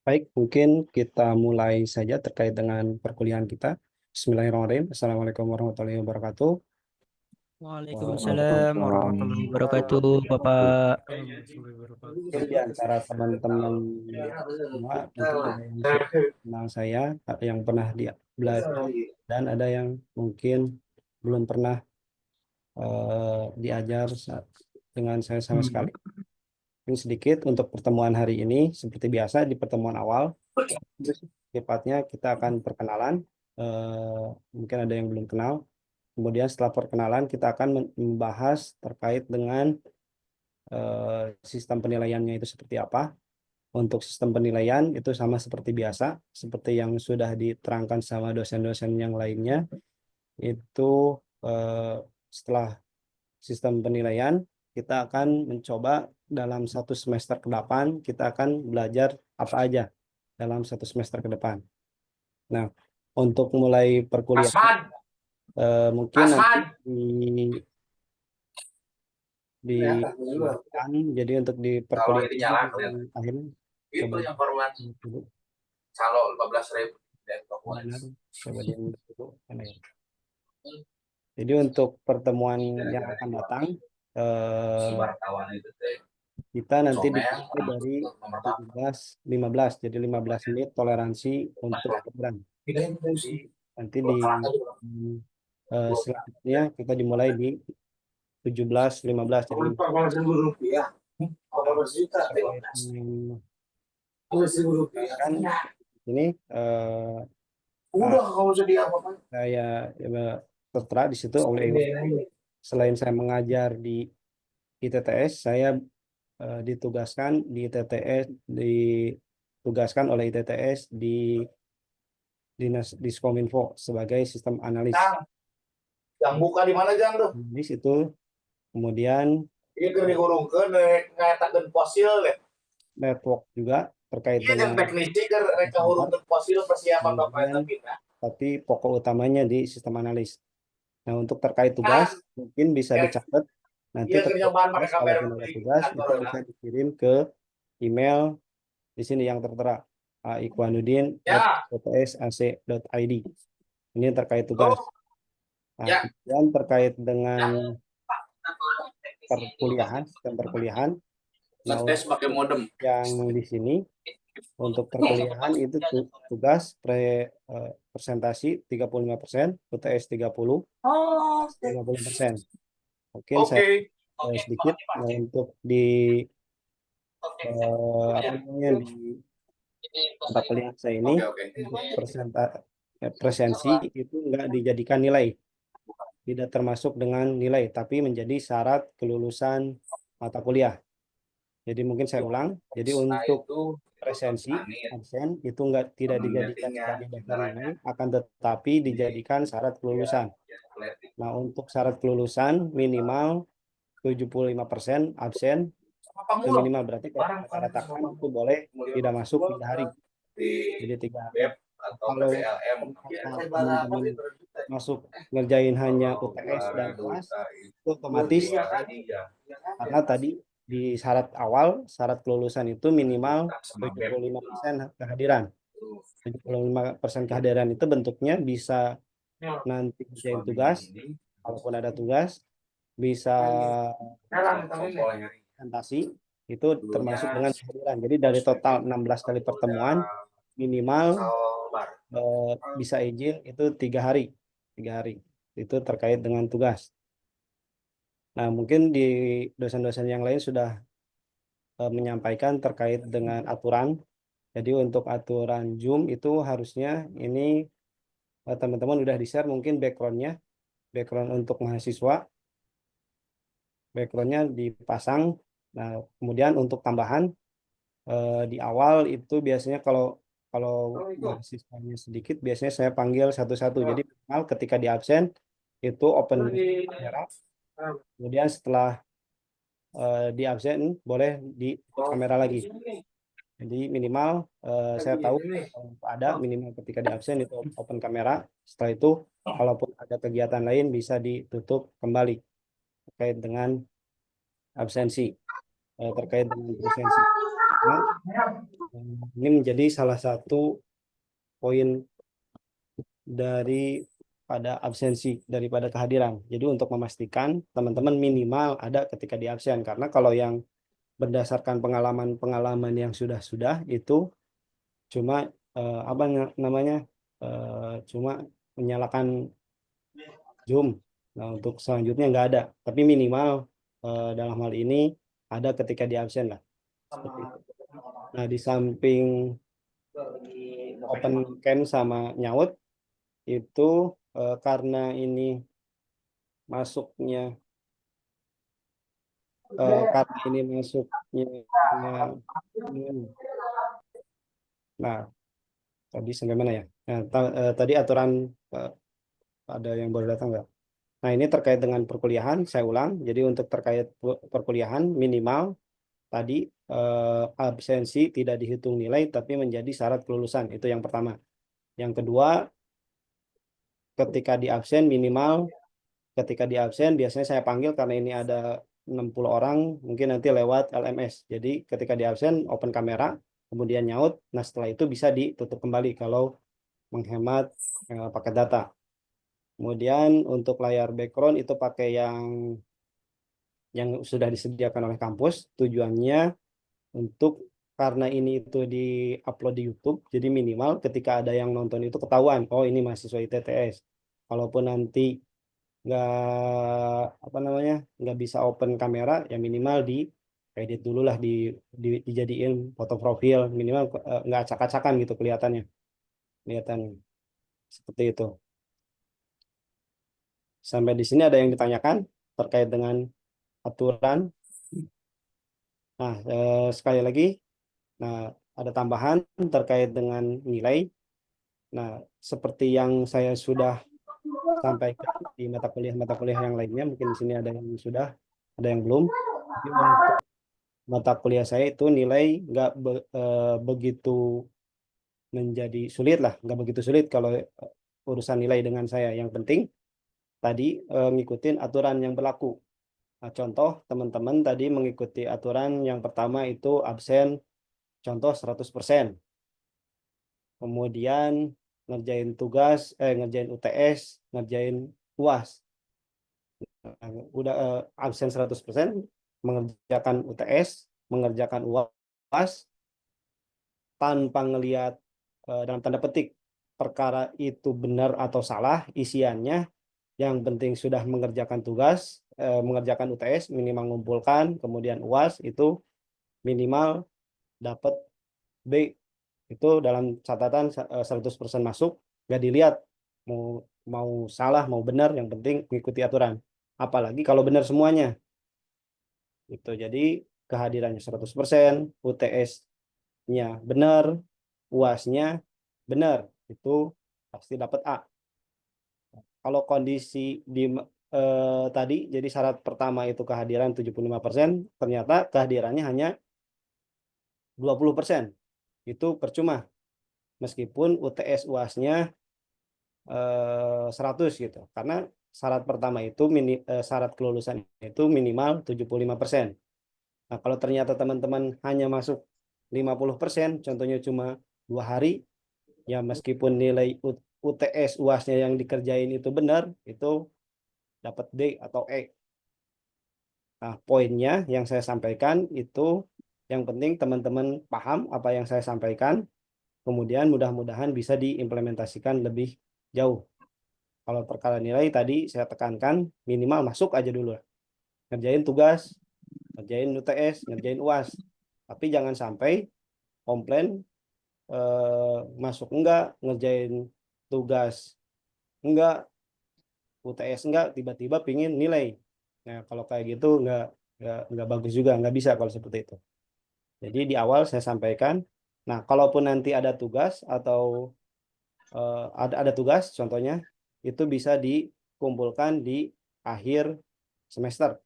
Baik, mungkin kita mulai saja terkait dengan perkuliahan kita. Bismillahirrahmanirrahim. Assalamualaikum warahmatullahi wabarakatuh. Waalaikumsalam warahmatullahi wabarakatuh, Bapak. Mungkin di antara teman-teman semua, mungkin ada yang sudah kenal saya, ada yang pernah belajar, dan ada yang mungkin belum pernah diajar dengan saya sama sekali. Mungkin sedikit untuk pertemuan hari ini, seperti biasa di pertemuan awal, sifatnya kita akan perkenalan. Mungkin ada yang belum kenal. Kemudian setelah perkenalan kita akan membahas terkait dengan sistem penilaiannya itu seperti apa. Untuk sistem penilaian itu sama seperti biasa, seperti yang sudah diterangkan sama dosen-dosen yang lainnya. Itu setelah sistem penilaian kita akan mencoba dalam satu semester ke depan kita akan belajar apa aja dalam satu semester ke depan. Nah, untuk mulai perkuliahan mungkin nanti dijelaskan. Jadi untuk di Kalau ini perkuliahan jalan yang akhirnya itu coba yang format dulu. calo 15.000 dan Benar, coba diundur dulu karena ya. Jadi untuk pertemuan yang akan datang wartawan itu teh kita nanti comel dimulai dari nomor 17.15, jadi 15 menit toleransi untuk program. Jadi nanti di selanjutnya kita dimulai di 17.15, jadi rupiah. kan ini Udah kamu sedih apa? saya tertera di situ oleh selain saya mengajar di ITTS, saya ditugaskan di ITTS ditugaskan oleh ITTS di Dinas Diskominfo sebagai sistem analis. Yang buka di mana Jang tuh? Analis itu kemudian Ini keur digurungkeun ngatakeun fosil deh. network juga terkait Iya yang dengan teknisi keur reka hurungkeun fosil persiapan Bapak eta pindah. tapi pokok utamanya di sistem analis. Nah, untuk terkait tugas mungkin bisa dicatat nanti Iya terkait kerjaan pakai tugas, kamera kalaupun ada di tugas itu kantor. bisa dikirim ke email di sini yang tertera Ya. ikwanudin@ptsac.id. Ini terkait tugas. Oh, Nah, ya. kemudian terkait dengan Ya. perkuliahan, sistem perkuliahan. Nah, Ngetes pakai modem. yang di sini untuk perkuliahan itu tugas presentasi 35%, UTS 30, Oh, 50%. Mungkin saya oke. sedikit untuk di apa namanya di mata kuliah saya ini untuk presensi itu enggak dijadikan nilai, tidak termasuk dengan nilai, tapi menjadi syarat kelulusan mata kuliah. Jadi mungkin saya ulang. Jadi Nah, untuk itu presensi petani absen itu enggak tidak temennya dijadikan tinggal sebagai dasar kendalanya nilai, akan tetapi dijadikan syarat kelulusan. atletik. Nah, untuk syarat kelulusan minimal 75% absen Apa itu mul? minimal, berarti kalau Barang kita kan katakan itu boleh tidak masuk 3 hari. di Jadi 3 hari. web atau Kalau PDLM. teman-teman masuk ngerjain hanya UTS dan UAS itu otomatis karena tadi di syarat awal syarat kelulusan itu minimal 75% kehadiran. 75% kehadiran itu bentuknya bisa nanti kerjain tugas, kalaupun ada tugas bisa presentasi, itu termasuk dengan kehadiran. Jadi dari total 16 kali pertemuan minimal bisa izin itu 3 hari, 3 hari itu terkait dengan tugas. Nah, mungkin di dosen-dosen yang lain sudah menyampaikan terkait dengan aturan. Jadi untuk aturan Zoom itu harusnya ini teman-teman udah di-share mungkin background untuk mahasiswa, backgroundnya dipasang. Nah, kemudian untuk tambahan di awal itu biasanya kalau kalau mahasiswanya sedikit biasanya saya panggil satu-satu. Jadi minimal ketika di absen itu open kamera. Kemudian setelah di absen boleh di kamera lagi. Jadi minimal saya tahu kalau ada minimal ketika di absen itu open kamera. Setelah itu kalaupun ada kegiatan lain bisa ditutup kembali terkait dengan absensi. terkait dengan presensi. Nah, ini menjadi salah satu poin dari pada absensi daripada kehadiran. Jadi untuk memastikan teman-teman minimal ada ketika di absen, karena kalau yang berdasarkan pengalaman-pengalaman yang sudah itu cuma apa namanya cuma menyalakan Zoom. Nah, untuk selanjutnya nggak ada, tapi minimal dalam hal ini ada ketika di absen lah. Seperti itu. Nah, di samping open cam sama nyaut itu karena ini masuknya nah tadi sampai mana ya? Nah, tadi aturan ada yang baru datang nggak? Nah, ini terkait dengan perkuliahan, saya ulang. Jadi untuk terkait perkuliahan minimal tadi absensi tidak dihitung nilai tapi menjadi syarat kelulusan. Itu yang pertama. Yang kedua, ketika di absen minimal ketika di absen biasanya saya panggil karena ini ada 60 orang, mungkin nanti lewat LMS. Jadi ketika di absen open kamera, kemudian nyaut. Nah, setelah itu bisa ditutup kembali kalau menghemat paket data. Kemudian untuk layar background itu pakai yang sudah disediakan oleh kampus. Tujuannya untuk karena ini itu di-upload di YouTube, jadi minimal ketika ada yang nonton itu ketahuan, oh ini mahasiswa ITTS. Kalaupun nanti nggak apa namanya nggak bisa open kamera, ya minimal di edit dulu lah, dijadiin foto profil, minimal nggak acak-acakan gitu kelihatan seperti itu. Sampai di sini ada yang ditanyakan terkait dengan aturan. Nah, sekali lagi, nah ada tambahan terkait dengan nilai. Nah, seperti yang saya sudah sampaikan di mata kuliah yang lainnya, mungkin di sini ada yang sudah, ada yang belum. Tapi untuk mata kuliah saya itu nilai nggak begitu menjadi sulit lah, nggak begitu sulit kalau urusan nilai dengan saya. Yang penting tadi ngikutin aturan yang berlaku. Nah, contoh teman-teman tadi mengikuti aturan yang pertama itu absen contoh 100%. Kemudian ngerjain tugas, ngerjain UTS, ngerjain UAS. Nah, udah absen 100%, mengerjakan UTS, mengerjakan UAS, tanpa ngelihat dalam tanda petik perkara itu benar atau salah isiannya. Yang penting sudah mengerjakan tugas, mengerjakan UTS, minimal mengumpulkan, kemudian UAS itu minimal dapat B. Itu dalam catatan 100% masuk, nggak dilihat mau mau salah mau benar, yang penting mengikuti aturan. Apalagi kalau benar semuanya. Itu jadi kehadirannya 100%, UTS-nya benar, UAS-nya benar, itu pasti dapat A. Kalau kondisi di tadi, jadi syarat pertama itu kehadiran 75%, ternyata kehadirannya hanya 20%. Itu percuma. Meskipun UTS UAS-nya 100 gitu. Karena syarat pertama itu syarat kelulusan itu minimal 75%. Nah, kalau ternyata teman-teman hanya masuk 50%, contohnya cuma 2 hari, ya meskipun nilai UTS UAS-nya yang dikerjain itu benar, itu dapat D atau E. Nah, poinnya yang saya sampaikan itu yang penting teman-teman paham apa yang saya sampaikan, kemudian mudah-mudahan bisa diimplementasikan lebih jauh. Kalau perkara nilai tadi saya tekankan minimal masuk aja dulu. Ngerjain tugas, ngerjain UTS, ngerjain UAS. Tapi jangan sampai komplain masuk enggak, ngerjain tugas enggak, UTS enggak, tiba-tiba pingin nilai. Nah, kalau kayak gitu enggak bagus juga, enggak bisa kalau seperti itu. Jadi di awal saya sampaikan, nah kalaupun nanti ada tugas atau ada tugas contohnya, itu bisa dikumpulkan di akhir semester.